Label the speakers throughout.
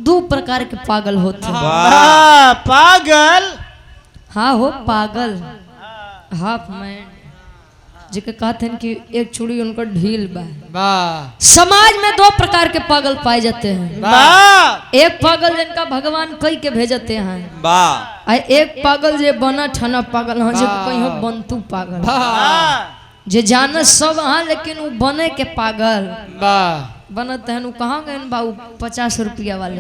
Speaker 1: दो प्रकार के पागल होते हैं।
Speaker 2: पागल
Speaker 1: हाँ हो पागल हाफ मैन जिके कहते हैं कि एक चूड़ी उनका ढील बा। समाज में दो प्रकार के पागल पाए जाते हैं। एक पागल जिनका भगवान कई के भेजते हैं एक पागल जे बना ठना पागल हाँ जो कहीं बनतू पागल जे जाने सब हाँ लेकिन वो बने के पागल बनत है कहाँ गए बाबू 50 रुपया वाले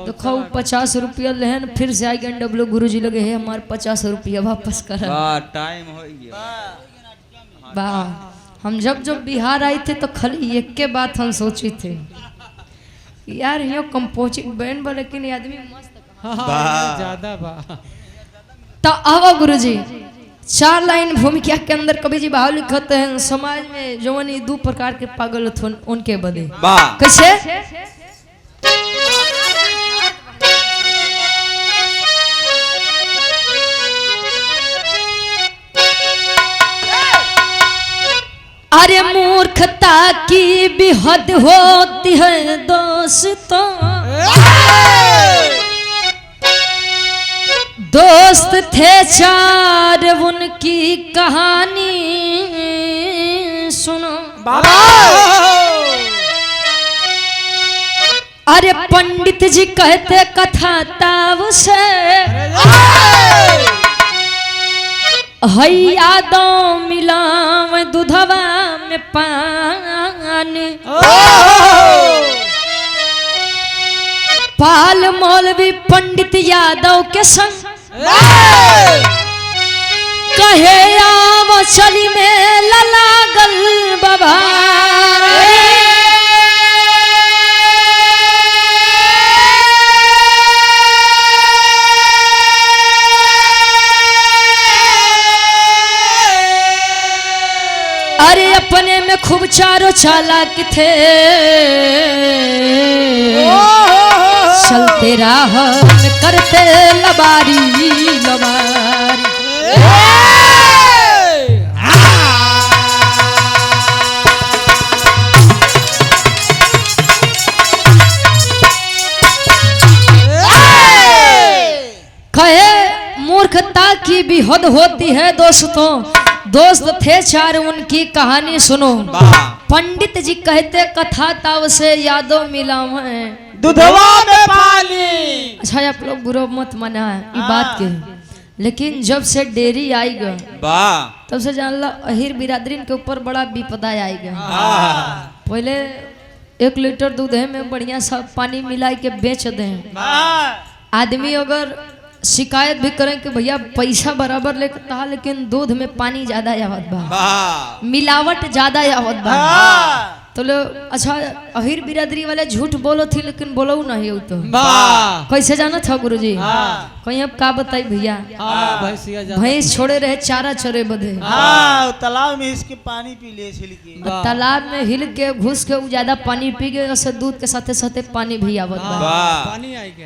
Speaker 1: तो खाऊ 50 रुपया लेहन फिर से आई गए डब्लू गुरुजी लगे है हमारे 50 रुपया वापस कर
Speaker 2: टाइम हो गया।
Speaker 1: हम जब बिहार आए थे तो खाली एक के बात हम सोची थे यार यो कंपोजिंग बैंड बा लेकिन आदमी मस्त
Speaker 3: ज्यादा बा
Speaker 1: तो आओ गुरुजी 4 लाइन भूमिका के अंदर कवि जी भाव लिखते हैं समाज में जवानी दो प्रकार के पागल थे उनके बदे कैसे अरे मूर्खता की भी हद होती है दोस्तों दोस्त थे 4 उनकी कहानी सुनो बाबा। अरे पंडित जी कहते कथा ताव से यादों मिलाव दूधवा में पानी पाल मौलवी पंडित यादव के संग कहे आव चली में लागल बाबा। अरे अपने में खूब चारों चालाक थे चलते राह में करते लबारी लबारी। कहे मूर्खता की भी हद होती है दोस्तों दोस्त थे 4 उनकी कहानी सुनो पंडित जी कहते कथा ताव से यादों मिलाव
Speaker 2: दूधवा में पानी।
Speaker 1: अच्छा आप लोग बुरा मत माना है ये बात के लेकिन जब से डेयरी आएगा तब से जान ला अहिर बिरादरीन के ऊपर बड़ा विपदा आएगा। पहले 1 लीटर दूध में बढ़िया सा पानी मिला के बेच दें आदमी अगर शिकायत भी करें कि भैया पैसा बराबर लेता लेकिन दूध में पानी ज्यादा आवत बा मिलावट ज्यादा आवत बा तो लो अच्छा अहिर बिरादरी वाले झूठ बोलो थी लेकिन बोलो नहीं हो तो कैसे जाना था गुरुजी कहीं अब का बताई भैया भैंस छोड़े रहे चारा चरे बदे
Speaker 2: तालाब में इसके पानी पी ले
Speaker 1: तालाब में हिल के घुस के ज्यादा पानी पी गए उससे दूध के साथे साथे पानी भी आवत बा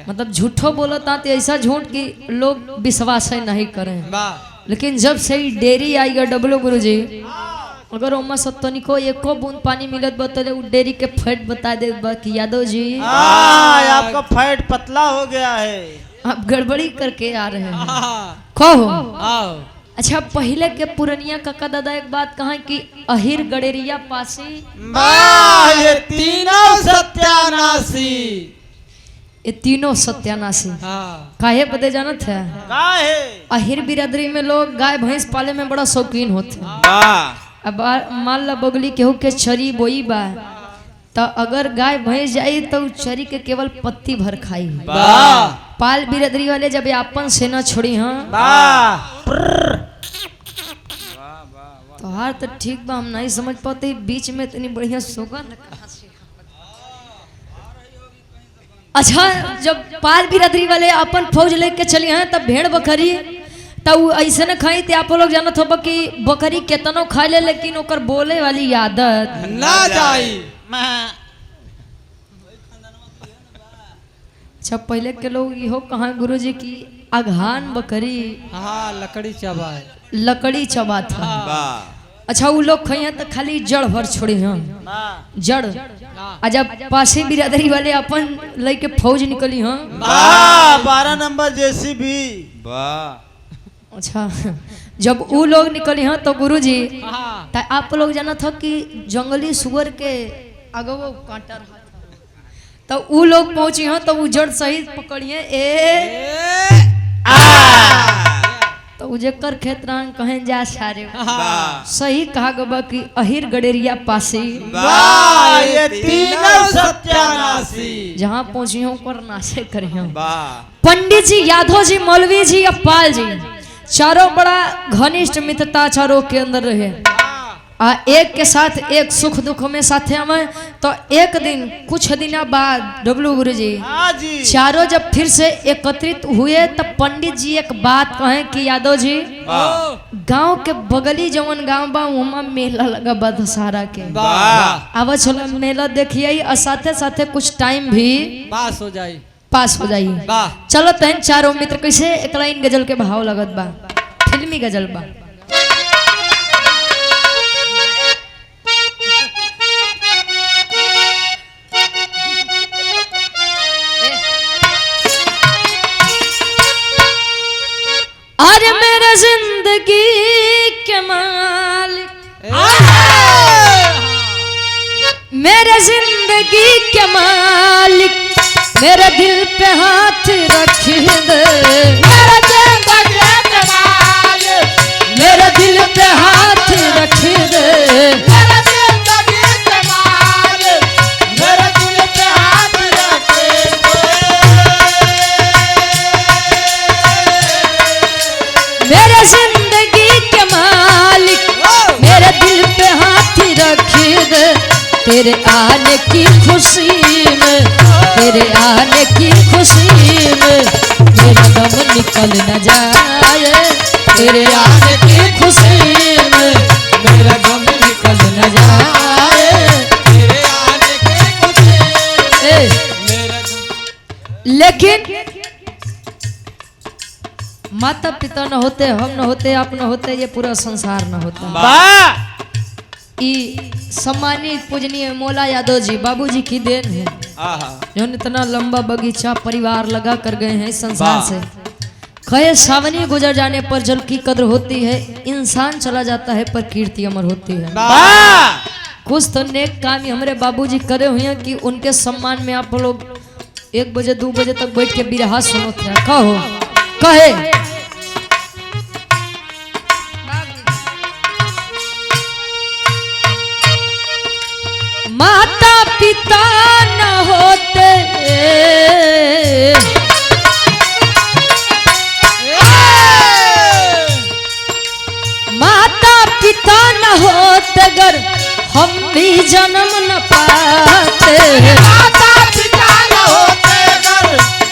Speaker 1: मतलब झूठो बोलो था तो ऐसा झूठ कि लोग विश्वास नहीं करें लेकिन जब से डेयरी आई गया डब्लू गुरुजी अगर ओमा सत्तनी को एको बूंद पानी मिलत बतले वो डेयरी के फैट बता दे कि यादव जी
Speaker 2: आपका फैट पतला हो गया है
Speaker 1: आप गड़बड़ी करके आ रहे हैं कहो अच्छा पहले के पुरनिया काका दादा एक बात कहा कि अहिर गड़ेरिया पासी
Speaker 2: ये तीनों सत्यानाशी
Speaker 1: ये तीनों सत्यानाशी काहे बदे जानत है अहिर बिरादरी में लोग गाय भैंस पाले में बड़ा शौकीन होते हैं। अब मान ला बगली केहू के चरी बोई बा तो अगर गाय भैंस जाई तो चरी के केवल पत्ती भर खाई पाल बिरादरी वाले जब आपन से न छोड़ी हाँ तो हार तो ठीक बा हम नहीं समझ पाते बीच में इतनी बढ़िया सुगंध कहाँ से। अच्छा जब पाल बिरादरी वाले अपन फौज लेके चली हैं तब भेड़ बकरी तब ऐसे न खाई थे आप लोग जानत हो कि बकरी केतनो खा ले लेकिन ओकर बोले वाली आदत
Speaker 3: ना जाई।
Speaker 1: अच्छा पहले के लोग इहो कहा गुरुजी की अघान बकरी
Speaker 3: लकड़ी चबा
Speaker 1: लकड़ी चबा था अच्छा वो लोग खइया तो खाली जड़ भर छोड़े हैं जड़। आ जब पासे बिरादरी वाले अपन लेके फौज निकली हैं
Speaker 2: 12 नंबर जेसीबी।
Speaker 1: अच्छा जब वो लोग निकली हैं तो गुरुजी आप लोग जाना था कि जंगली सुअर के अगो कांटा रहा तो वो लोग पहुंची हैं तो वो जड़ सही पकड़िए तो उजे कर खेत रंग कहें जा सारे सही कहा गबा कि अहिर गडेरिया पासी
Speaker 2: ये तीनों सत्यानाशी
Speaker 1: जहाँ पहुंची हूँ कर नाशे करे हैं। पंडित जी, यादव जी, मौलवी जी, अप्पाल जी चारों बड़ा घनिष्ठ मित्रता चारों के अंदर रहे। एक के साथ एक सुख दुख में साथे हमें तो एक दिन कुछ दिन बाद डब्लू गुरु जी चारों जब फिर से एकत्रित हुए तब पंडित जी एक बात कहे कि यादव जी गांव के बगली जवन गांव बा वहाँ मेला लगा बा दशहरा के आवा चलो मेला देखिए और साथे साथे कुछ टाइम भी पास हो जाई। चलो तहन चारों मित्र कैसे एक लाइन गजल के भाव लगत बा, फिल्मी गजल बा। अरे मेरे जिंदगी के मालिक, मेरे जिंदगी के मालिक, मेरे दिल पे हाथ रख दे, मेरे जिंदगी के मालिक, मेरे दिल पे हाथ रख दे, मेरे जिंदगी के मालिक, मेरे दिल पे हाथ रख दे, मेरे जिंदगी के मालिक, मेरे दिल पे हाथ रख दे, तेरे आने की खुशी में, तेरे आने की खुशी में मेरा दम निकल न जाए, तेरे आने की खुशी में मेरा दम निकल न जाए, तेरे आने की खुशी में मेरा दम। लेकिन माता पिता न होते, हम न होते, आप न होते, ये पूरा संसार न होता। सम्मानित पूजनीय मौला यादव जी बाबूजी की देन है जो इतना लंबा बगीचा परिवार लगा कर गए हैं इस संसार से। कहे सावनी गुजर जाने पर जल की कद्र होती है, इंसान चला जाता है पर कीर्ति अमर होती है। कुछ तो नेक काम हमारे बाबूजी करे हुए हैं कि उनके सम्मान में आप लोग 1 बजे 2 बजे तक बैठ के बिरहा सुनो थे। कहो कहे माता पिता न होते, माता पिता न होते अगर हम भी जन्म न पाते, माता पिता न होते अगर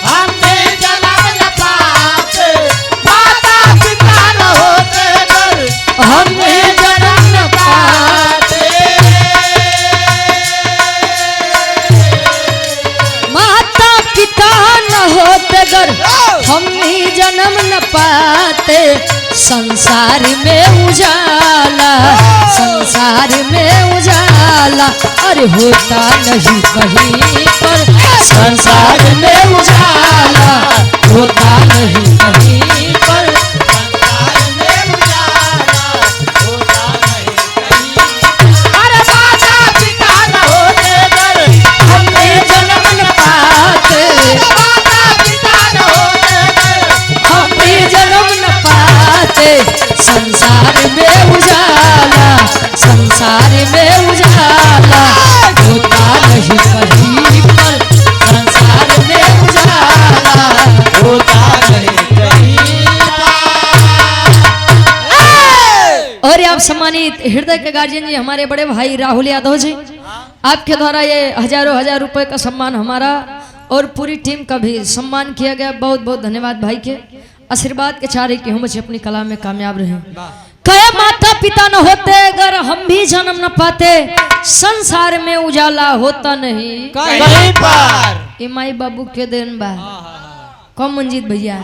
Speaker 1: हम भी जन्म न पाते, माता पिता न होते अगर हम भी जन्म न पाते, पिता न होते अगर हम ही जन्म न पाते, संसार में उजाला, संसार में उजाला अरे होता नहीं कहीं पर, संसार में उजाला होता नहीं कहीं पर, संसार में उजाला होता नहीं कहीं पर। अरे माता पिता न होते अगर हम ही जन्म न पाते, माता पिता न होते हम भी जन्म न पाते, संसार में उजाला, संसार में उजाला होता नहीं कहीं पर, संसार में उजाला होता नहीं कहीं पर। और आप सम्मानित हृदय के गार्जियन जी हमारे बड़े भाई राहुल यादव जी, आपके द्वारा ये हजारों हजार रुपए का सम्मान हमारा और पूरी टीम का भी सम्मान किया गया। बहुत बहुत धन्यवाद भाई के आशीर्वाद के चारे कि हम बच्चे अपनी कला में कामयाब रहे। कहे माता पिता न होते अगर हम भी जन्म न पाते, संसार में उजाला होता नहीं कहीं पर। माई बाबू के देन बा कम मंजीत भैया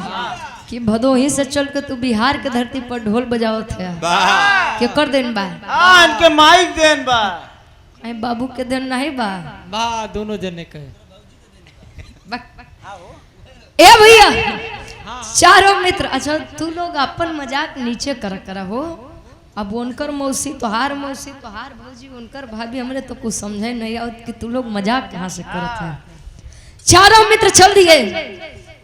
Speaker 1: कि भदोही से चल के तू बिहार के धरती पर ढोल बजाओ थे के कर देन बा
Speaker 2: हाँ इनके माइक देन बा
Speaker 1: आई बाबू के देन नहीं बा
Speaker 3: बा दोनों जने के
Speaker 1: ए भैया चारों मित्र अच्छा तू लोग अपन मजाक नीचे करा हो अब उनकर मौसी तोहार भौजी उनकर भाभी हमरे तो कुछ समझे नहीं आओ कि तू लोग मजाक कहाँ से करत है। चारों मित्र चल दिए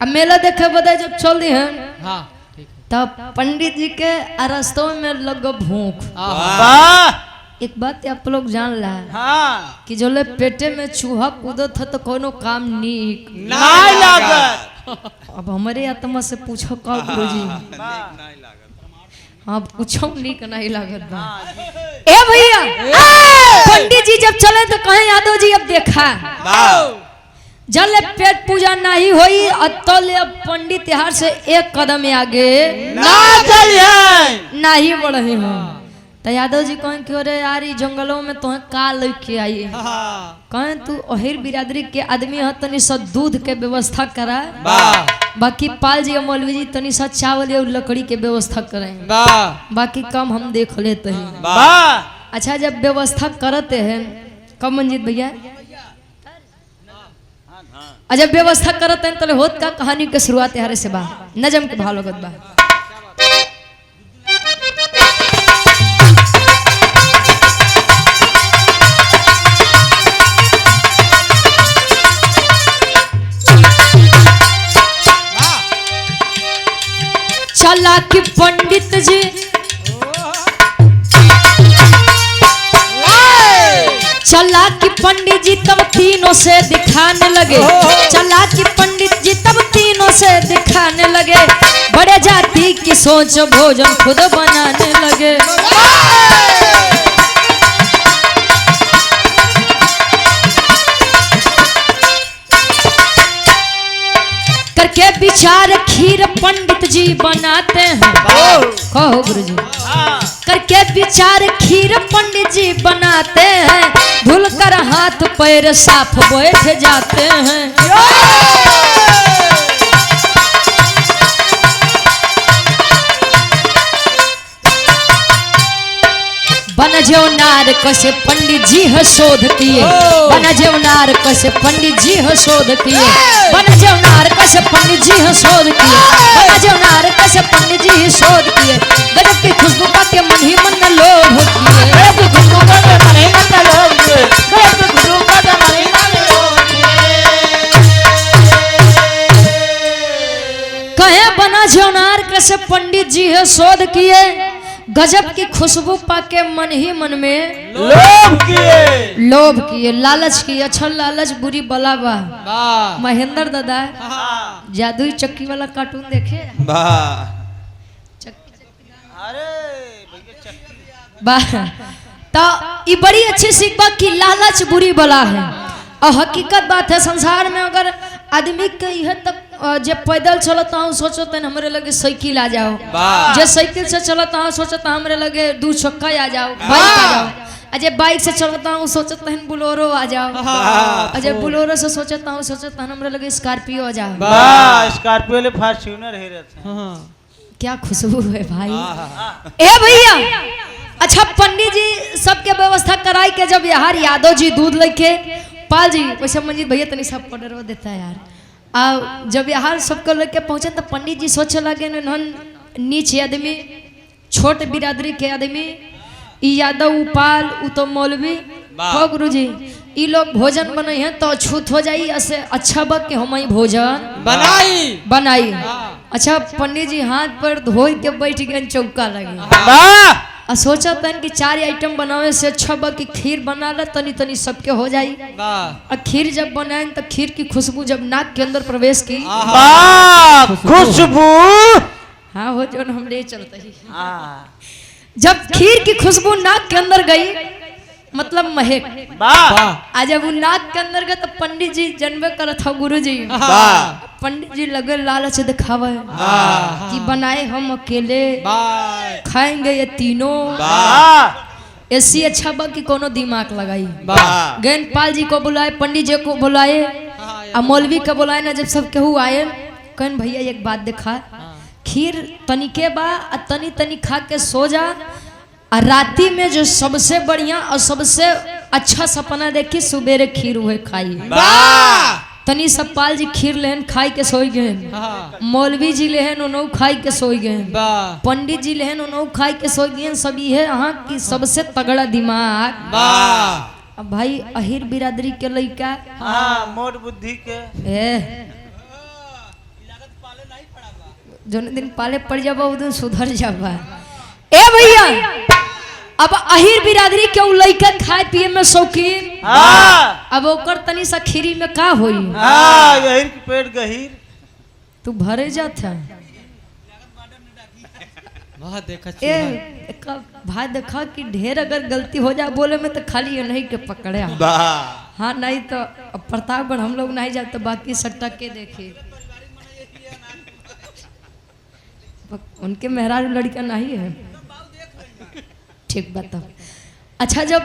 Speaker 1: अब मेला देखे बदे जब चल दिए
Speaker 3: हाँ ठीक है
Speaker 1: तब पंडित जी के रास्तों में लग भूख। एक बात आप लोग जान ला
Speaker 2: हाँ
Speaker 1: कि जो ले पेटे में चूहा कूदत है तो कोनो काम नीक
Speaker 2: नहीं लागत
Speaker 1: अब हमारे आत्मा से पूछो का गुरुजी हाँ पूछो नीक नहीं लागत बा ए भैया पंडित जी जब चले तो कहे यादव जी अब देखा जल पेट पूजा नहीं होई अतल पंडित यार से एक कदम आगे
Speaker 2: ना चाहिए
Speaker 1: नहीं बढ़े हो तो यादव जी कहें कि अरे यार जंगलों में तो का लेके आई कहें तू अहिर बिरादरी के आदमी है तनी सा दूध के व्यवस्था करा बाकी पाल जी और मौलवी जी तनी सा चावल और लकड़ी के व्यवस्था करें बाकी काम हम देख लेते हैं। अच्छा जब व्यवस्था करते हैं कब मंजीत भैया जब व्यवस्था करते हैं तो होत का कहानी के शुरुआत यार से बा नजम के भाव लगत बा चला कि पंडित जी चला कि पंडित जी तब तीनों से दिखाने लगे चला कि पंडित जी तब तीनों से दिखाने लगे बड़े जाति की सोच भोजन खुद बनाने लगे। करके विचार खीर पंडित जी बनाते हैं कहो गुरु जी करके विचार खीर पंडित जी बनाते हैं धुल कर हाथ पैर साफ बैठ जाते हैं। बन जेवनार कसे पंडित जी है शोध किए बन जेवनार कसे पंडित जी है शोध किए बन जेवनार कसे पंडित जी है शोध किए बन जेवनार कसे पंडित जी है शोध किए गजब की खुशबू पा के मन ही मन में लोभ कहे बना जेवनार कसे पंडित जी है शोध किए गजब की खुशबू पाके मन ही मन में लोभ किए लालच किए। अच्छा लालच बुरी बला बा महेंद्र दादा जादुई चक्की वाला कार्टून देखे तो ये बड़ी अच्छी सीख बा कि लालच बुरी बला है और हकीकत बात है संसार में अगर आदमी के यह तक जब पैदल चलता हूँ सोचते हमारे लगे साइकिल आ जाओ जब साइकिल से चलता हूँ सोचता हमारे लगे 2 चक्का आ जाओ बाइक आ जाओ जब बाइक से चलता हूँ सोचता है बुलोरो आ जाओ जब बुलोरो से सोचता हूँ हमारे लगे स्कॉर्पियो आ जाओ
Speaker 2: स्कॉर्पियो फॉर्च्यूनर है
Speaker 1: क्या खुशबू है भाई ए भैया। अच्छा पंडित जी सबके व्यवस्था कराई के जब यार यादव जी दूध लेके पाल जी वैसे मंजीत भैया तनी सब पढ़ देता है यार आ जब यार सबको लेके पहुंचे तो पंडित जी सोचे लगे नीचे आदमी छोट बिरादरी के आदमी यादव उपाल उ तो मौलवी हो गुरु जी ई लोग भोजन बनाई है तो अछूत हो जाई ऐसे अच्छा बक के हम भोजन बनाई। अच्छा पंडित जी हाथ पर धोई के बैठ गए चौका लगे और सोचा तन कि 4 आइटम बनावे से अच्छा बा कि खीर बना ले तनी तनी सबके हो जाई। और खीर जब बनाए तो खीर की खुशबू जब नाक के अंदर प्रवेश की
Speaker 2: खुशबू
Speaker 1: हाँ हो जो हम ले चलते ही जब खीर की खुशबू नाक के अंदर गई मतलब महक आज जब वो नाक के अंदर गए तो पंडित जी जन्मे कर था गुरु जी पंडित जी लगे लालच दिखावे कि बनाए हम अकेले खाएंगे ये तीनों ऐसी अच्छा बा कि कोनो दिमाग लगाई गैन पाल जी को बुलाए पंडित जी को बुलाए और मौलवी को बुलाए ना जब सब केहू आए कहन भैया एक बात दिखा खीर तनिके बा आ तनी तनी खा के सो जा। और राती में जो सबसे बढ़िया और सबसे अच्छा सपना देखी सुबेरे खीर हुए खाई। तनी सपपाल जी खीर लेहन खाई के सोई गए, मौलवी जी लेहन उन्हों खाई के सोई गए, पंडित जी लेहन उन्हों खाई के सोई गए। सब ये यहाँ की सबसे तगड़ा दिमाग। अब भाई अहिर बिरादरी के लड़का
Speaker 2: हाँ मोट बुद्धि के
Speaker 1: जो दिन पाले पड़ जाबा उस दिन सुधर जाबा। ए भैया अब अहिर बिरादरी के लड़का खाए पिए में शौकीन। अब ओकर तनी सा खीरी में का होई।
Speaker 2: गहीर की पेट गहीर
Speaker 1: तू भरे जाता
Speaker 3: देखा
Speaker 1: भाई देखा कि ढेर अगर गलती हो जाए बोले में तो खाली नहीं के पकड़े। हाँ नहीं तो प्रतापगढ़ हम लोग नहीं जाते, बाकी सट्टा के देखे उनके मेहरारू लड़का नहीं है। ठीक बताओ। अच्छा जब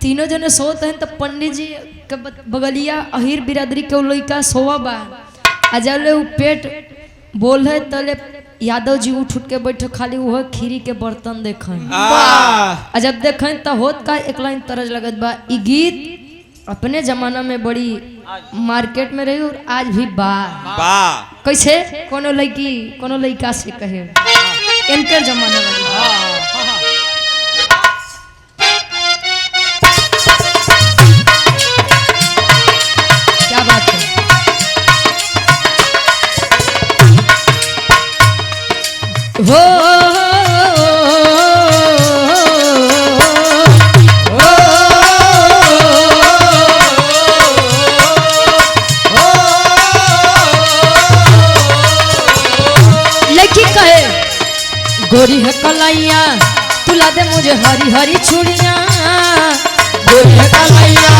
Speaker 1: तीनों जने सोते हैं तो पंडित जी के बगलिया अहिर बिरादरी के लड़का सोवा बा। जब ले पेट बोल है तले यादव जी उठ के बैठे खाली वह खीरी के बर्तन देखें। जब देखें तो होत का एक लाइन तरज लगत बा। ई गीत अपने जमाना में बड़ी मार्केट में रही और आज भी बा। कैसे कोनो लड़की कोनो लड़का से कहे इनके जमाना में क्या बात है। हो गोरी है कलाइया तुला दे मुझे हरी हरी चूड़िया। गोरी है कलाइया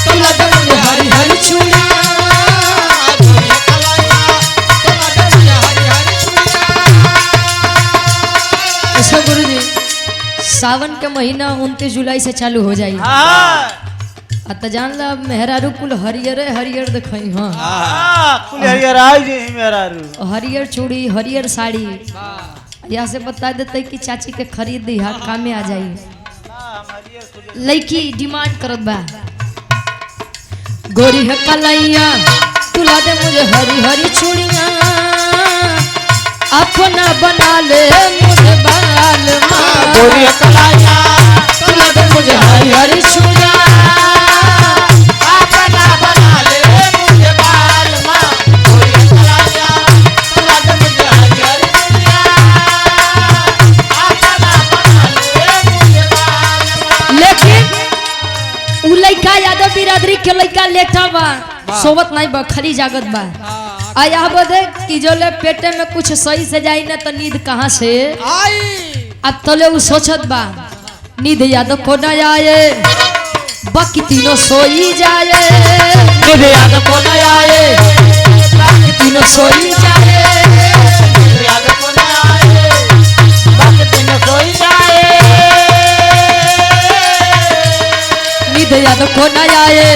Speaker 1: तुला दे मुझे हरी हरी चूड़िया। ऐसा गुरु जी सावन के महीना 29 जुलाई से चालू हो जाए। तो जान ला मेहरारू कुल हरियर हरियर दिखाई। हाँ
Speaker 2: कुल हरियर आई जे मेहरारू
Speaker 1: हरियर चूड़ी हरियर साड़ी। यहाँ से बता देते कि चाची के खरीद दी हाथ काम में आ जाइए। लड़की डिमांड करत बा गोरी है कलाइया तुला दे मुझे हरी हरी चूड़िया। अपना बना ले मुझे बाल माँ। गोरी है कलाइया तुला दे मुझे हरी हरी चूड़िया। अपना बना ले मुझे बाल माँ। गोरी है कलाइया तुला दे मुझे हरी हरी चूड़िया। लेकिन उ लड़का यादव बिरादरी के लड़का लेटा बा सोवत नहीं बा खाली जागत बा। आया बदे कि जो ले पेटे में कुछ सही से जाई ना तो नींद कहाँ से आई। अब तले उ सोचत बा नींद यादव को न आए बाकी तीनों सोई जाए। नींद यादव को न आए बाकी तीनों सोई जाए। नींद यादव को न आए बाकी तीनों सोई जाए। नींद यादव को न आए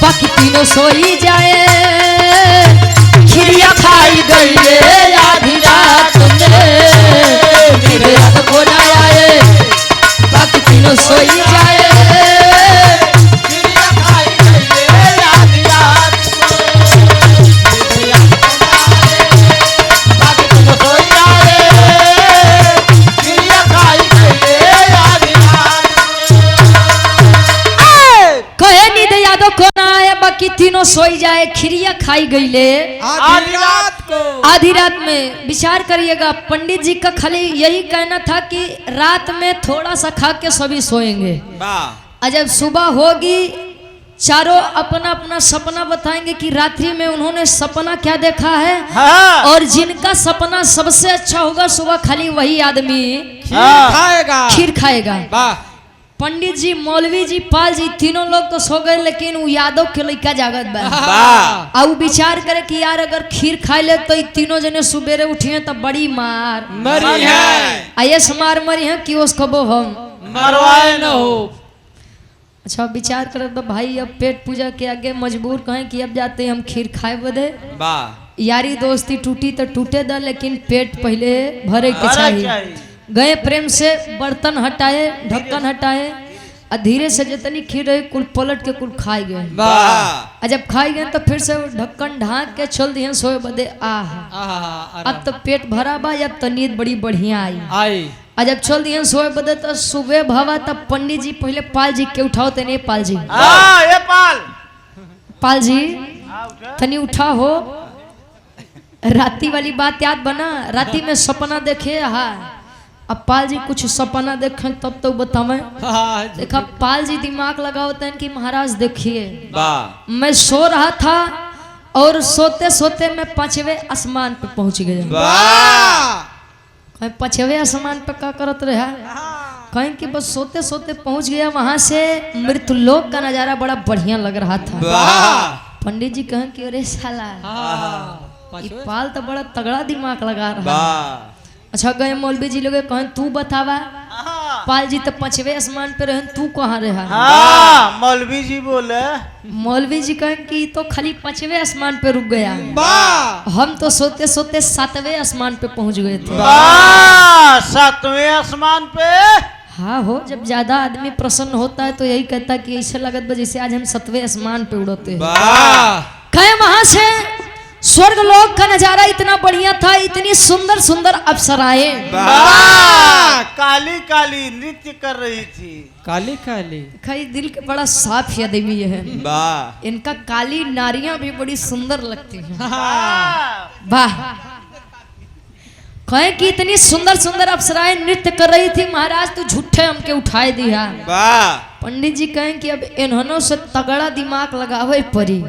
Speaker 1: बाकी तीनों सोई जाए। खिरिया खाई गई आधी रात में। नींद यादव को न आए बाकी तीनों सोई जाए। खिरिया खाई गई आधी रात में। नींद यादव को न आए बाकी तीनों सोई जाए। खिरिया खाई गई आधी रात में। कहे नींद यादव को न आए बाकी तीनों सोई जाए। खिरिया खाई गईले आधी रात में। विचार करिएगा पंडित जी का खाली यही कहना था कि रात में थोड़ा सा खा के सभी सोएंगे। जब सुबह होगी चारों अपना अपना सपना बताएंगे कि रात्रि में उन्होंने सपना क्या देखा है। और जिनका सपना सबसे अच्छा होगा सुबह खाली वही आदमी खीर खाएगा। पंडित जी मौलवी जी पाल जी तीनों लोग तो सो गए लेकिन वो यादव के लड़का जागत बा। और विचार करे कि यार अगर खीर खाए ले तो तीनों जने सुबेरे उठिए तो बड़ी मार
Speaker 3: मरी है।
Speaker 1: आयस मार मरी है कि उसको वो हम
Speaker 3: मरवाए न हो।
Speaker 1: अच्छा विचार करे तो भाई अब पेट पूजा के आगे मजबूर कहें कि अब जाते हम खीर खाए बदे। यारी दोस्ती टूटी तो टूटे दा, लेकिन पेट पहले भरे के
Speaker 2: भरा
Speaker 1: चाहिए।
Speaker 2: चाहिए।
Speaker 1: गए प्रेम से बर्तन हटाए, ढक्कन हटाए, और धीरे से जितनी खीर रही कुल पलट के कुल खाई गए।
Speaker 3: वाह
Speaker 1: और जब खाई गए तो फिर से वो ढक्कन ढाक के चल दिए सोए बदे। अब तो पेट भरा बा, अब तो नींद बड़ी बढ़िया आई।
Speaker 3: आई
Speaker 1: और जब चल दिए सोए बदे तो सुबह भवा, तब पंडित जी पहले पाल जी के उठाओ तने। पाल जी,
Speaker 2: ये पाल
Speaker 1: पाल जी
Speaker 2: उठा।
Speaker 1: तनी उठा हो। राती वाली बात याद बना, राती में सपना देखे। हाँ, अब पाल जी कुछ सपना देखें तब तो बतावे। देखा पाल जी दिमाग लगाते हैं कि महाराज देखिए, मैं सो रहा था और सोते सोते मैं 5वें आसमान पे पहुंच गया। कहीं 5वें आसमान पे क्या करत रहा? कहीं कि बस सोते सोते पहुंच गया। वहां से मृत्युलोक का नजारा बड़ा बढ़िया लग रहा था। पंडित जी कहें कि अरे साला ये पाल तो बड़ा तगड़ा दिमाग लगा रहा है। अच्छा गए मौलवी जी लोग कहें तू बतावा, पाल जी तो 5वें आसमान पे रहन, तू कहाँ रहा?
Speaker 2: हाँ, मौलवी जी बोले।
Speaker 1: मौलवी जी कहें कि तो खाली 5वें आसमान पे रुक गया, हम तो सोते सोते 7वें आसमान पे पहुंच गए थे।
Speaker 2: 7वें आसमान पे।
Speaker 1: हाँ हो, जब ज्यादा आदमी प्रसन्न होता है तो यही कहता है कि ऐसे लगत बा जैसे आज हम 7वें आसमान पे उड़ते हैं। कहे वहां से स्वर्ग लोक का नजारा इतना बढ़िया था, इतनी सुंदर सुंदर अप्सराएं
Speaker 2: काली काली नृत्य कर रही थी।
Speaker 3: काली काली
Speaker 1: खाई दिल के बड़ा साफ आदमी है। इनका काली नारियां भी बड़ी सुंदर लगती हैं। वाह, कहे कि इतनी सुंदर सुंदर अप्सराएं नृत्य कर रही थी। महाराज तू झूठे हमके उठाए दिया। पंडित जी कहें कि अब इन्होंने से तगड़ा दिमाग लगावे पड़ी।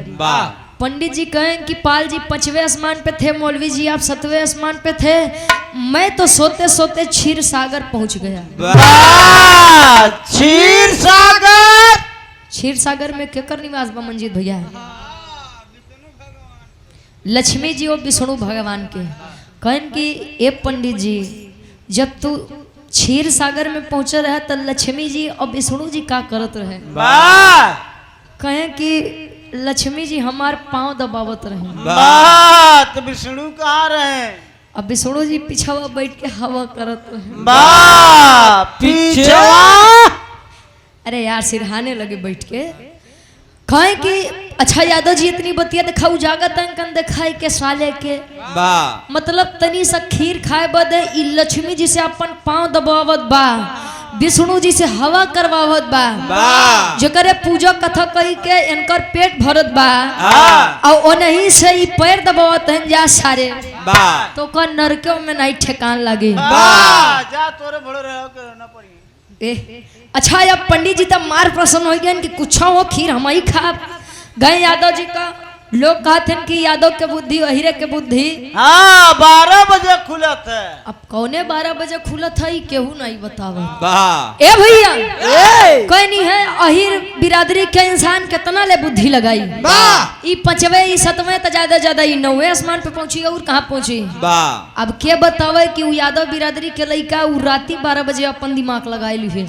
Speaker 1: पंडित जी कहें कि पाल जी 5वें आसमान पे थे, मौलवी जी आप 7वें आसमान पे थे, मैं तो सोते सोते क्षीर सागर पहुंच गया।
Speaker 2: क्षीर सागर।
Speaker 1: क्षीर सागर में केकर निवास बा मंजीत भैया? लक्ष्मी जी और विष्णु भगवान के। कहें कि ए पंडित जी जब तू क्षीर सागर में पहुंचे रहे तो लक्ष्मी जी और विष्णु जी का करत रहे? कहें कि लक्ष्मी जी हमार पांव दबावत रहे।
Speaker 2: तो विष्णु कहाँ रहे?
Speaker 1: अब विष्णु जी पिछवा बैठ के हवा करत रहे।
Speaker 2: पीछवा।
Speaker 1: अरे यार सिरहाने लगे बैठ के। कहें कि अच्छा यादव जी इतनी बतिया दिखा उजागत अंकन दिखाई के साले के, मतलब तनी सा खीर खाए बदे ई लक्ष्मी जी से अपन पांव दबावत बा, विष्णु जी से हवा करवावत बा, जकरे पूजा कथा कही के इनकर पेट भरत बा, और ओनही से ई पैर दबावत हैं जा सारे, तो का नरकों में नहीं ठेकान लगे।
Speaker 2: जा तोरे भड़ो रहो के रहना पड़ी।
Speaker 1: अच्छा अब पंडित जी तब मार प्रसन्न हो गए कि कुछ हो खीर हम ही खा गए। यादव जी का लोग कहते हैं कि यादव के बुद्धि अहिरे के बुद्धि।
Speaker 2: 12 बजे खुला था।
Speaker 1: अब कौने 12 बजे खुला था ही केहू नहीं बतावा। ए भैया कोई नहीं है, अहिर बिरादरी के इंसान कितना ले बुद्धि लगाई। ई 5वें ई 7वें तो ज्यादा ई 9वें आसमान पे पहुंची और कहाँ पहुंची। अब के बतावे कि यादव बिरादरी के लड़का राती 12 बजे अपन दिमाग लगाई ली है।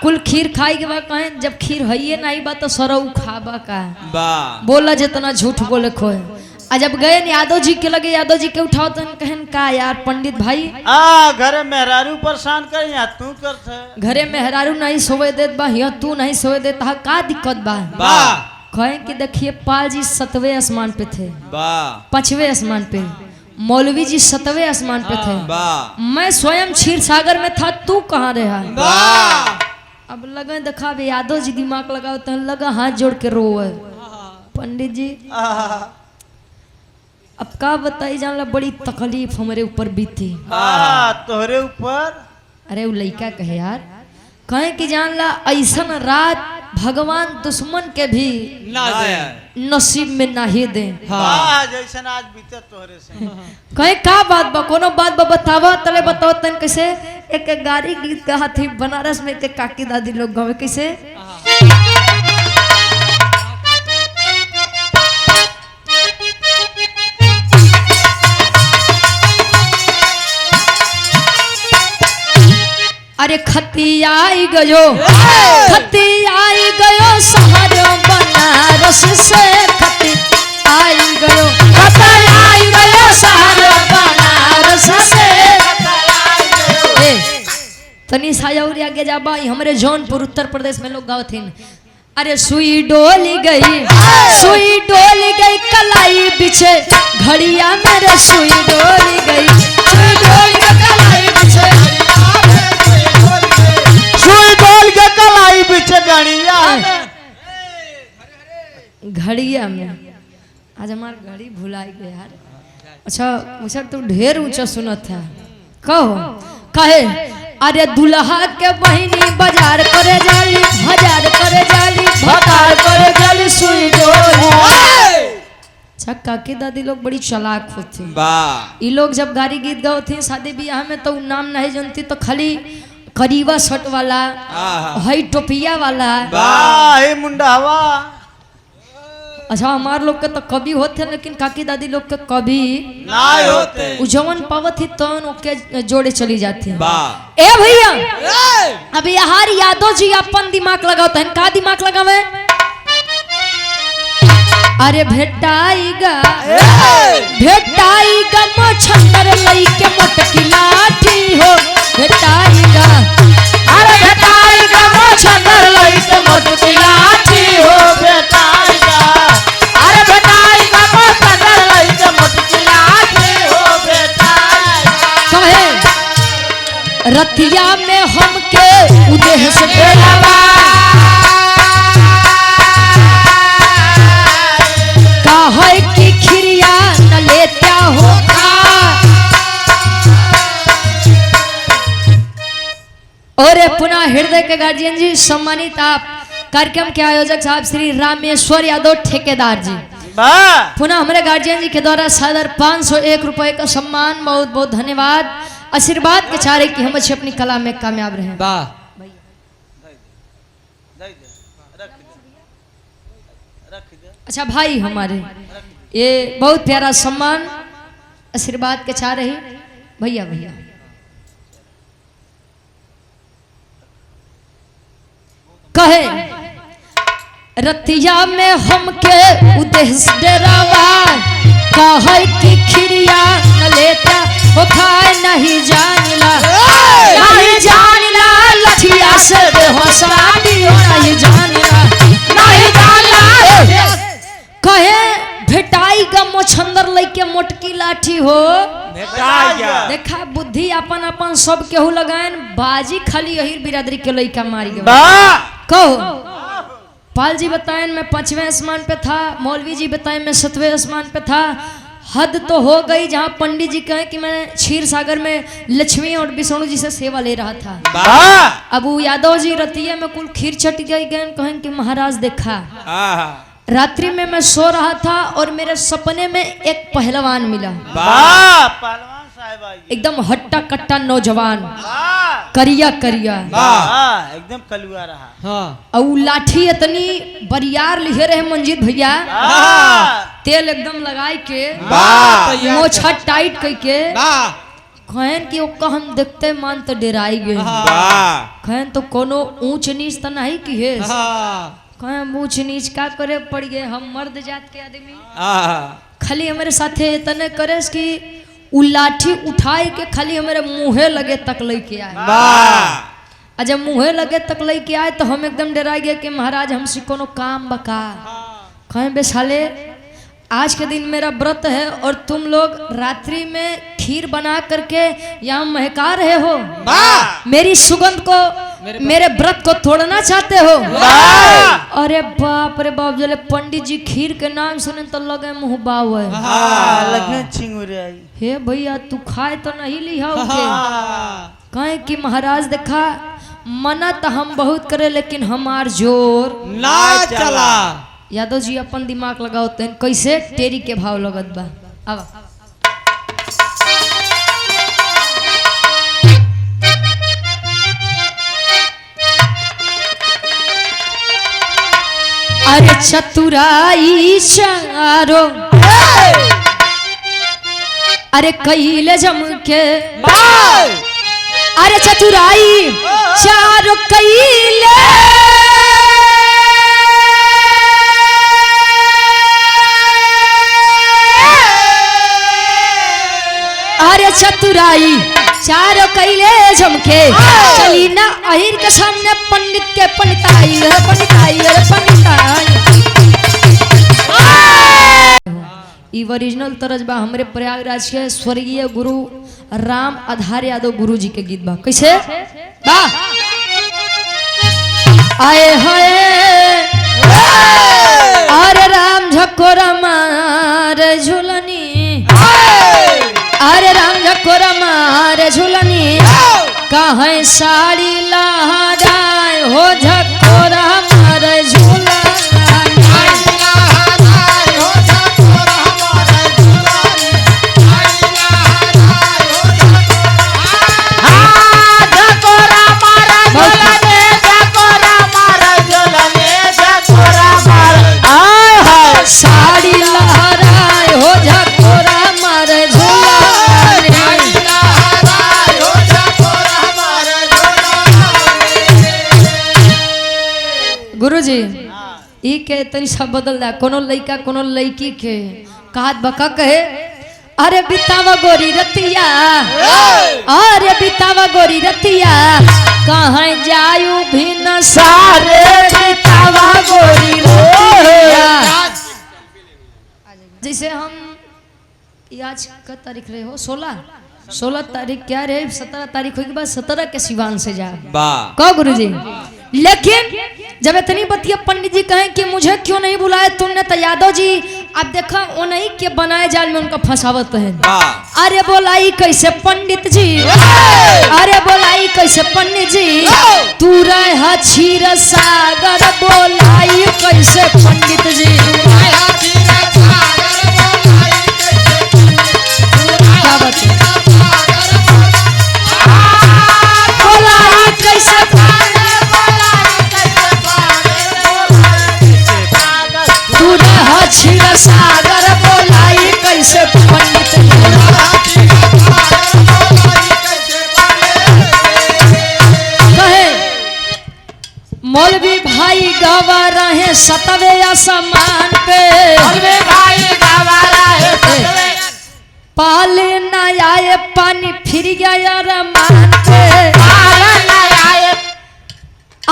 Speaker 1: कुल खीर खाई के बाद कहे जब खीर है नहीं बा तो सरऊ खाबा का बोला जितना झूठ बोले खोए। आ जब गए यादव जी के लगे, यादव जी के उठाओ तो कहन का यार पंडित भाई
Speaker 2: घरे मेहरारू परेशान कर या तू करते।
Speaker 1: घरे मेहरारू नहीं सोवे देत बा, या तू नहीं सोवे देत का दिक्कत बा? कहे कि देखिए पाल जी 7वें आसमान पे थे, 5वें आसमान पे, मौलवी जी 7वें आसमान पे थे, मैं स्वयं क्षीर सागर में था, तू कहाँ रहा? अब लगा देखा यादव जी दिमाग लगाओ तो लगा हाथ जोड़ के रोए। पंडित जी अब का बताई जानला बड़ी तकलीफ हमारे ऊपर बीती।
Speaker 2: तोहरे ऊपर?
Speaker 1: अरे वो लड़का कहे यार, कहे कि जानला ऐसन रात भगवान दुश्मन के भी नसीब में नाही दे।
Speaker 2: जैसन आज बीते तोहरे से।
Speaker 1: कहे का बात बा, कोनो बात बा बतावा तले बताओ तन। कैसे एक गाड़ी गीत कहा थी बनारस में के काकी दादी लोग गावे कैसे। अरे खतियाई गयो, खतियाई गयो शहर बनारस से, खतियाई गयो, खतियाई तनी साया और आगे जाबा हमारे जौनपुर उत्तर प्रदेश में लोग गावथिन। अरे सुई डोली गई कलाई बिछे घड़िया मेरे सुई डोली गई कलाई बिछे
Speaker 2: सुई डोल के कलाई बिछे घड़िया
Speaker 1: घड़िया में। आज हमार घड़ी भुलाई गया यार। अच्छा मुझे तू ढेर ऊंचा सुनत था कहो कहे अरे दुल्हा के बहिनी बाजार करे जाली हजार करे जाली भकार करे जाली सुई डोली। अच्छा काकी दादी लोग बड़ी चालाक होती ये लोग जब गाड़ी गीत गाते शादी ब्याह में तो नाम नहीं जानती तो खाली करीबा शर्ट वाला हई टोपिया वाला
Speaker 2: मुंडावा।
Speaker 1: अच्छा हमार लोग के तो कभी होते लेकिन काकी दादी लोग के कभी
Speaker 2: नहीं होते।
Speaker 1: जवन पावत ही तो ओके जोड़े चली जाती है। ए भैया अब यार यादव जी अपन दिमाग लगाते हैं का दिमाग लगावे। अरे भेटाईगा मछंदर लई के मोटकी लाठी हो भेटाईगा। अरे भेटाईगा मछंदर लई के मोटकी लाठी हो भेटाईगा। अरे भेटाईगा मछंदर लई के मोटकी लाठी हो भेटाईगा। कहे रतिया में हमके उदेह से डेरावा है कि खिरिया न लेता होगा। और पुनः हृदय के गार्जियन जी सम्मानित आप कार्यक्रम के आयोजक साहब श्री रामेश्वर यादव ठेकेदार जी पुनः हमारे गार्जियन जी के द्वारा सदर 501 रुपए का सम्मान बहुत बहुत धन्यवाद। आशीर्वाद के चारे की हम अच्छी अपनी कला में कामयाब रहे। अच्छा भाई हमारे ये बहुत प्यारा सम्मान आशीर्वाद के चाह रही भैया भैया कहे रतिया में हमके उद्देश्य डरावा कहे कि खिरिया न लेता हो खाए नहीं जानिला लठिया से बेहोशा दियो नहीं जानिला कहे भेटाईगा मछंदर लइके मोटकी लाठी हो देखा बुद्धि अपन अपन सब केहू लगाएन बाजी खाली यही बिरादरी के लइका मारी गए। कहो पाल जी बताएं मैं 5वें आसमान पे था मौलवी जी बताएं मैं 7वें आसमान पे था। हद तो हो गई जहाँ पंडित जी कहें कि मैं क्षीर सागर में लक्ष्मी और विष्णु जी से सेवा ले रहा था। अब वो यादव जी रतिया में कुल खीर छट गई गए कहें कि महाराज देखा रात्रि में मैं सो रहा था और मेरे सपने में एक पहलवान मिला।
Speaker 2: पहलवान साहब
Speaker 1: एकदम हट्टा कट्टा नौजवान करिया करिया
Speaker 2: एकदम कलुआ रहा
Speaker 1: और लाठी इतनी बरियार लिखे रहे मंजीत भैया तेल एकदम लगाई के मोछा टाइट करके कहन कि ओका हम देखते मान तो डेराई गए कहन तो कोनो ऊंच नीच तो नहीं की है कहें ऊंच नीच का करे पड़ गए हम मर्द जात के आदमी खाली हमारे साथे इतने करे कि उ लाठी उठाए के खाली हमारे मुँहे लगे तक लेके आए। जब मुँहे लगे तक लेके आए तो हम एकदम डरा गए कि महाराज हमसे कोनो काम बका कहें बे साले आज के दिन मेरा व्रत है और तुम लोग रात्रि में खीर बना करके यहाँ महका रहे हो मेरी सुगंध को मेरे व्रत को तोड़ना चाहते हो। अरे बाप रे बाप जले पंडित जी खीर के नाम सुने तो लगे मुँह बाव हे भैया तू खाए तो नहीं लिया कहे कि महाराज देखा मना तो हम बहुत करे लेकिन हमार जोर
Speaker 3: ना चला।
Speaker 1: यादव जी अपन दिमाग लगाओ तो कैसे टेरी के भाव लगत बा अब अरे चतुराई चारो अरे कैले जम के अरे चतुराई चारो कैले अरे चतुराई चारों कैले झमके चली ना अहिर के सामने पंडित के पंडिताई रे पंडिताई रे पंडिताई। ई ओरिजिनल तरज बा हमरे प्रयागराज के स्वर्गीय गुरु राम आधार यादव गुरु जी के गीत बा। कैसे बा आए हाय अरे राम झकोरा मार झुलनी अरे राम झकोरा मार झुलनी कहाँ साड़ी लहराए हो झकोरा मार झुलनी। साड़ी लहराए हो झकोरा मार झुलनी। गुरुजी ई के तनी सब बदल दा कोनो लइका कोनो लइकी के कहत बका कहे अरे बितावा गोरी रतिया अरे बितावा गोरी रतिया कहाँ जायू भी न सारे बितावा गोरी रतिया। जैसे हम आज का तारीख रहे हो 16 तारीख क्या रहे 17 तारीख होगी बाद 17 के सिवान से जा कहो गुरुजी। लेकिन जब इतनी बतिया पंडित जी कहें कि मुझे क्यों नहीं बुलाया तुमने तो यादव जी अब देखा वो नहीं के बनाए जाल में उनका फंसावत है। अरे बोलाई कैसे पंडित जी अरे बोलाई कैसे पंडित जी तू रहा क्षीर सागर बोलाई कैसे पंडित जी क्या बता बोलाई कैसे क्षीर सागर बोलाई कैसे पंडित कहे मौलवी भाई गवा रहे 7वें आसमान पे पाले न आए पानी फिर गया रमान पे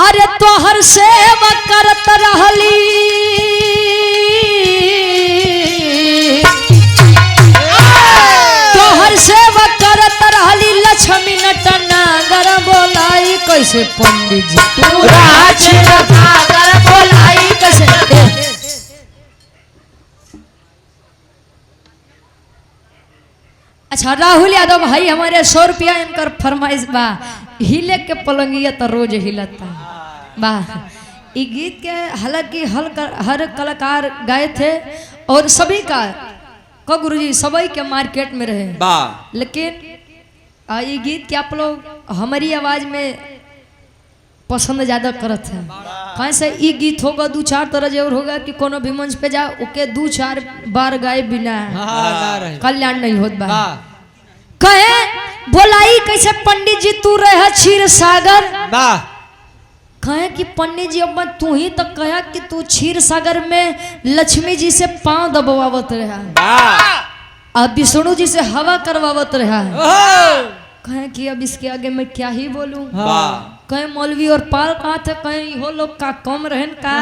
Speaker 1: अरे तोहर सेवा करत रहली तोहर सेवा करत रहली लक्ष्मी नटनागर बोलाई कैसे पंडित जी तू राजनगर बोलाई कैसे। अच्छा राहुल यादव भाई हमारे 100 रुपया इनकर फरमाइश बा हिले के पलंगिया तो रोज हिलता बा। ये गीत के हालांकि हर कलाकार गाए थे और सभी का गुरुजी सभी के मार्केट में रहे लेकिन ये गीत के आप लोग हमारी आवाज में पसंद ज्यादा करत है। कहीं से ये गीत होगा 2-4 तरह जरूर होगा कि कोनो भी मंच पे जा ओके 2-4 बार गाए बिना कल्याण नहीं होत बा। कहे बोलाई कैसे पंडित जी तू रहे क्षीर सागर कहे कि पंडित जी अब तू ही तक कहा कि तू क्षीर सागर में लक्ष्मी जी से पांव दबावत रहा अब विष्णु जी से हवा करवावत रहा कहे कि अब इसके आगे मैं क्या ही बोलूं। कहे मौलवी और पाल कहा थे कहे हो लोग का कम रहन का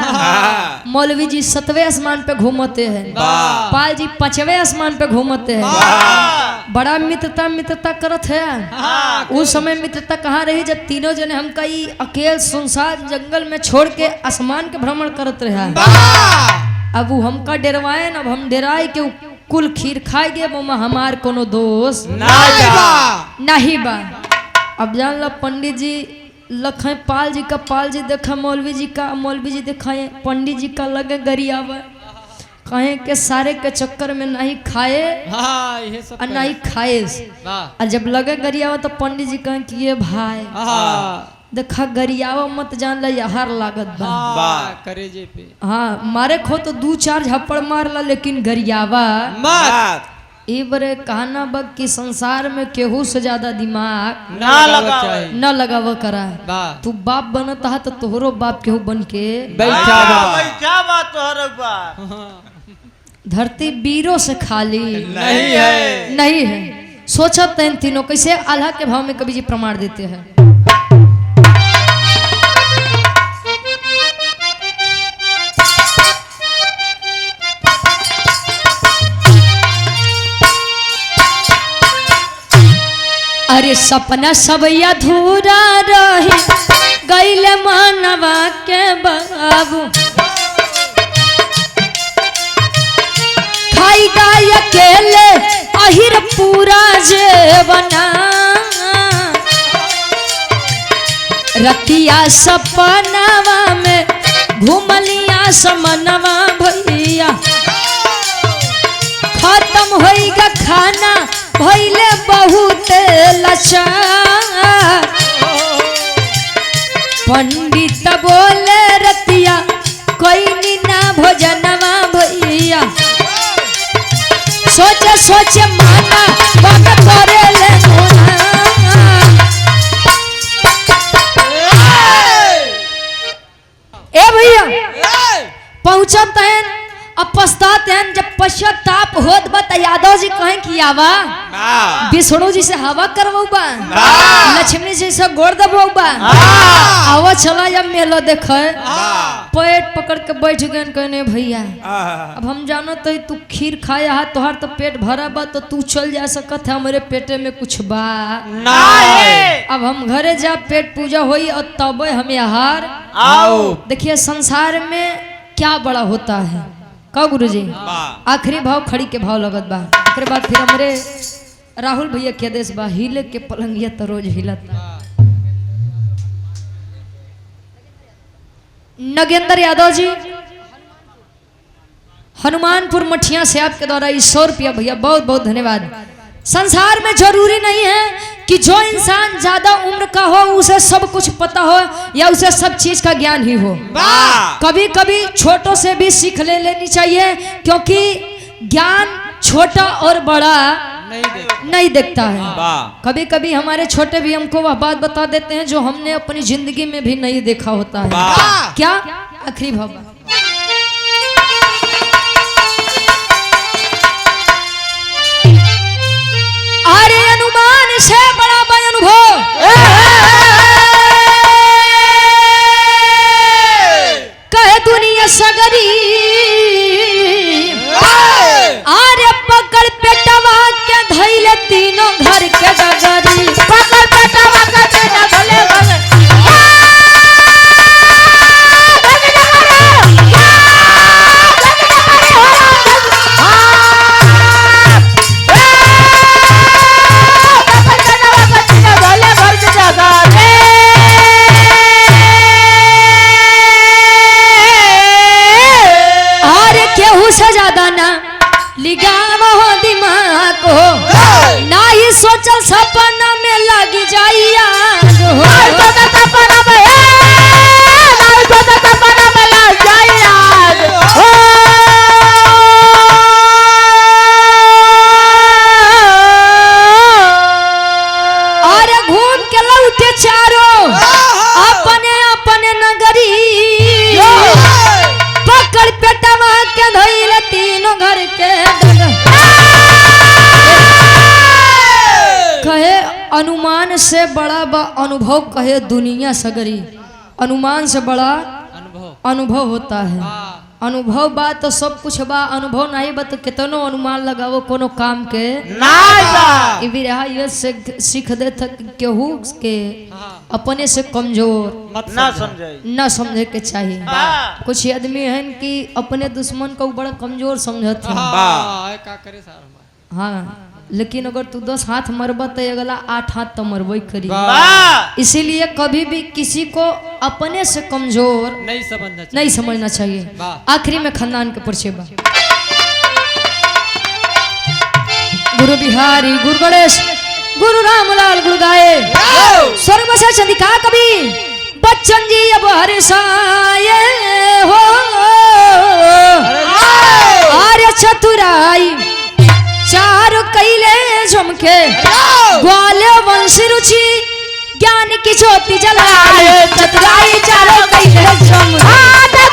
Speaker 1: मौलवी जी 7वें आसमान पे घूमते हैं पाल जी 5वें आसमान पे घूमते हैं। बड़ा मित्रता करत है उस समय मित्रता कहाँ रही जब तीनों जने हम कई अकेले सुनसान जंगल में छोड़ के आसमान के भ्रमण करत रहा। अब वो हमका डरवाए अब हम डराए के कुल खीर खाए गे वो हमार कोनो दोस्त नहीं बा। अब जान लो पंडित जी लखे पाल जी का पाल जी देखा मौलवी जी का मौलवी जी देखा पंडित जी का लगे गरियावा कहे के सारे के चक्कर में नहीं खाए और नहीं खाए और जब लगे गरियावा तो पंडित जी कहे कि ये भाई देखा गरियावा मत जान ला यार लागत बा
Speaker 3: करे जे पे
Speaker 1: हाँ मारे खो तो 2-4 झप्पड़ मार ला लेकिन गरियावा
Speaker 3: मत
Speaker 1: ये बरे कहना बग कि संसार में केहू से ज्यादा दिमाग न लगाव करा। तू बाप बनता है तो तोहरो बाप केहू बन के धरती वीरों से खाली नहीं है सोचत हैं तीनों कैसे आल्हा के भाव में कवि जी प्रमाण देते हैं। अरे सपना सब अधूरा रही गईले मानवा के बाबू खाई गाय अकेले अहिर पूरा जेवना रतिया सपनावा में घूमलिया समनवा भैया खत्म होइगा खाना भइले बहुत लाचार पंडित बोले रतिया कोई ना भोजनवा भैया सोचे सोचे माना बात करे ले ए भैया पहुंचत हैं अब पछतात हैं जब पश्चाताप होत बा त यादव जी कहें कि आवा विष्णु जी से हवा करवाऊ बा लक्ष्मी जी से गोड़ दबाऊ बा आवा चला या मेला देखे पेट पकड़ के बैठ गए कहने भैया अब हम जानो तो तू खीर खाया है तोहार तो पेट भरा बा तो तू चल जा सकत है हमारे पेटे में कुछ बा अब हम घरे जा पेट पूजा होई और तब हमें आहार आओ। देखिए संसार में क्या बड़ा होता है का गुरुजी आखिरी भाव खड़ी के भाव लगत बा ओकरे बाद फिर हमरे राहुल भैया के आदेश बा हिले के पलंगिया तो रोज हिलत नगेंद्र यादव जी हनुमानपुर मठिया से आपके द्वारा 100 रुपया भैया बहुत बहुत धन्यवाद। संसार में जरूरी नहीं है कि जो इंसान ज्यादा उम्र का हो उसे सब कुछ पता हो या उसे सब चीज का ज्ञान ही हो। कभी कभी छोटों से भी सीख लेनी चाहिए क्योंकि ज्ञान छोटा और बड़ा नहीं देखता है। कभी कभी हमारे छोटे भी हमको वह बात बता देते हैं जो हमने अपनी जिंदगी में भी नहीं देखा होता है। क्या आखिरी भाव अरे अनुमान से बड़ा अनुभव कहे दुनिया सगरी अरे पकड़ पेटवा के धैले तीनों घर के डगरी पकड़ पेटवा के धैले सोचल सपना में लग जाइया अरे घूम के लौटे चारों अपने अपने नगरी पकड़ पेटवा के धइले तीनों घर के कहे अनुमान से बड़ा अनुभव कहे दुनिया सगरी अनुमान से बड़ा अनुभव होता है। अनुभव बा तो सब कुछ बा अनुभव नहीं बा तो कितनो अनुमान लगावो कोनो काम के नहीं बा। ये से सीख दे तक केहू के अपने से कमजोर ना समझे के चाहिए। कुछ आदमी हैं कि अपने दुश्मन को बड़ा कमजोर समझते हैं। हाँ लेकिन अगर तू 10 हाथ मरबा तो अगला 8 हाथ तो मरबई करी। इसीलिए कभी भी किसी को अपने से कमजोर नहीं समझना चाहिए। आखिरी में खानदान के परिचय बा गुरु बिहारी गुरु गणेश गुरु रामलाल गुरुगाए स्वर्ग बसा चंदिका कवि बच्चन जी अब हरिसाए हो आर्य चतुराई चार कैले झुमके ग्वाले वंश रुचि ज्ञान की ज्योति जलाए चतुराई चारों कैले झुमके